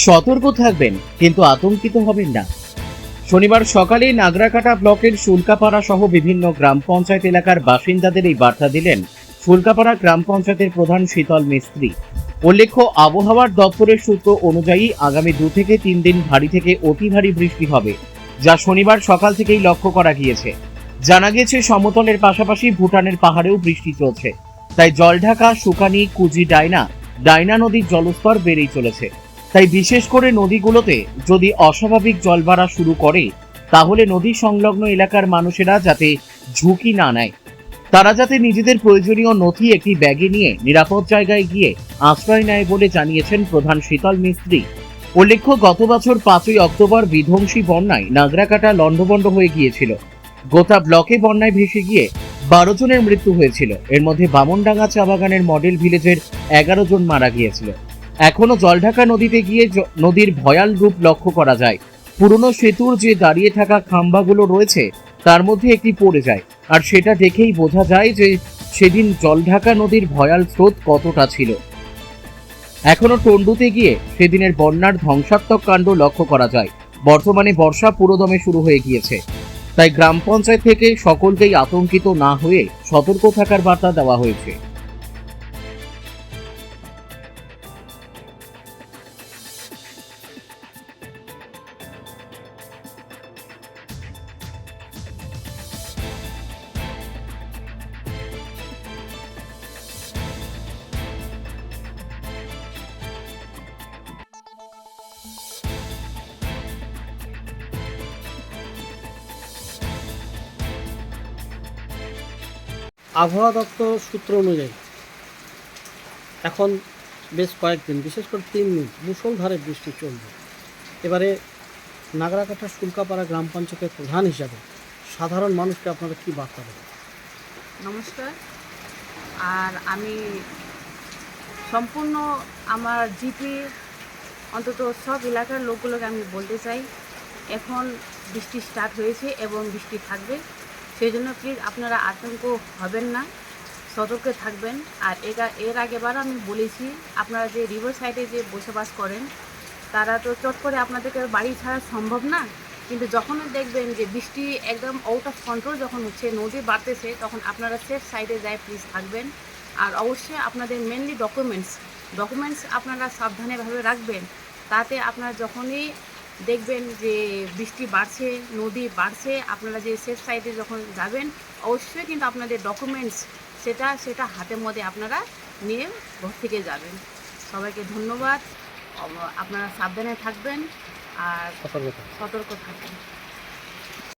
সতর্ক থাকবেন কিন্তু আতঙ্কিত হবেন না। শনিবার সকালে নাগরাকাটা ব্লকের শুল্কাপাড়া সহ বিভিন্ন গ্রাম পঞ্চায়েত এলাকার বাসিন্দাদের এই বার্তা দিলেন শুল্কাপাড়া গ্রাম পঞ্চায়েতের প্রধান শীতল মিস্ত্রি। উল্লেখ্য, আবহাওয়ার দপ্তরের সূত্র অনুযায়ী আগামী 2 থেকে 3 দিন ভারী থেকে অতি ভারী বৃষ্টি হবে, যা শনিবার সকাল থেকেই লক্ষ্য করা গিয়েছে। জানা গেছে সমতলের পাশাপাশি ভুটানের পাহাড়েও বৃষ্টি চলছে, তাই জলঢাকা, শুকানি, কুজি, ডাইনা নদীর জলস্তর বেড়েই চলেছে। তাই বিশেষ করে নদীগুলোতে যদি অস্বাভাবিক জল বাড়া শুরু করে, তাহলে নদী সংলগ্ন এলাকার মানুষেরা যাতে ঝুঁকি না নেয়, তারা যাতে নিজেদের প্রয়োজনীয় নথি একটি ব্যাগে নিয়ে নিরাপদ জায়গায় গিয়ে আশ্রয় নেয় বলে জানিয়েছেন প্রধান শীতল মিস্ত্রি। উল্লেখ্য, গত বছর 5ই অক্টোবর বিধ্বংসী বন্যায় নাগরাকাটা লণ্ডভণ্ড হয়ে গিয়েছিল। গোটা ব্লকে বন্যায় ভেসে গিয়ে 12 জনের মৃত্যু হয়েছিল। এর মধ্যে বামনডাঙ্গা চা বাগানের মডেল ভিলেজের 11 জন মারা গিয়েছিল। এখনো জলঢাকা নদীতে গিয়ে নদীর ভয়াল রূপ লক্ষ্য করা যায়। পুরনো সেতুর যে দাঁড়িয়ে থাকা খাম্বাগুলো রয়েছে, তার মধ্যে একটি পড়ে যায়, আর সেটা দেখেই বোঝা যায় যে সেদিন জলঢাকা নদীর ভয়াল স্রোত কতটা ছিল। এখনো টন্ডুতে গিয়ে সেদিনের বন্যার ধ্বংসাত্মক কাণ্ড লক্ষ্য করা যায়। বর্তমানে বর্ষা পুরোদমে শুরু হয়ে গিয়েছে, তাই গ্রাম পঞ্চায়েত থেকে সকলকেই আতঙ্কিত না হয়ে সতর্ক থাকার বার্তা দেওয়া হয়েছে। আবহাওয়া দপ্তর সূত্র অনুযায়ী এখন বেশ কয়েকদিন, বিশেষ করে 3 দিন মুষলধারে বৃষ্টি চলবে। এবারে নাগরাকাটা শুল্কাপাড়া গ্রাম পঞ্চায়েতের প্রধান হিসাবে সাধারণ মানুষকে আপনারা কী বার্তা দেবেন? নমস্কার। আর আমি সম্পূর্ণ আমার জিপি অন্তত সব এলাকার লোকগুলোকে আমি বলতে চাই, এখন বৃষ্টি স্টার্ট হয়েছে এবং বৃষ্টি থাকবে। সেই জন্য প্লিজ আপনারা আতঙ্ক হবেন না, সতর্ক থাকবেন। আর এর আগেবার আমি বলেছি, আপনারা যে রিভার সাইডে যে বসবাস করেন, তারা তো চট করে আপনাদেরকে বাড়ি ছাড়া সম্ভব না। কিন্তু যখনই দেখবেন যে বৃষ্টি একদম আউট অফ কন্ট্রোল যখন হচ্ছে, নদী বাড়তেছে, তখন আপনারা সেফ সাইডে যায় প্লিজ থাকবেন। আর অবশ্যই আপনাদের মেনলি ডকুমেন্টস আপনারা সাবধানেভাবে রাখবেন। তাতে আপনারা যখনই দেখবেন যে বৃষ্টি বাড়ছে, নদী বাড়ছে, আপনারা যে সেফ সাইডে যখন যাবেন, অবশ্যই কিন্তু আপনাদের ডকুমেন্টস সেটা হাতের মধ্যে আপনারা নিয়ে ঘর থেকে যাবেন। সবাইকে ধন্যবাদ। আপনারা সাবধানে থাকবেন আর সতর্ক থাকবেন।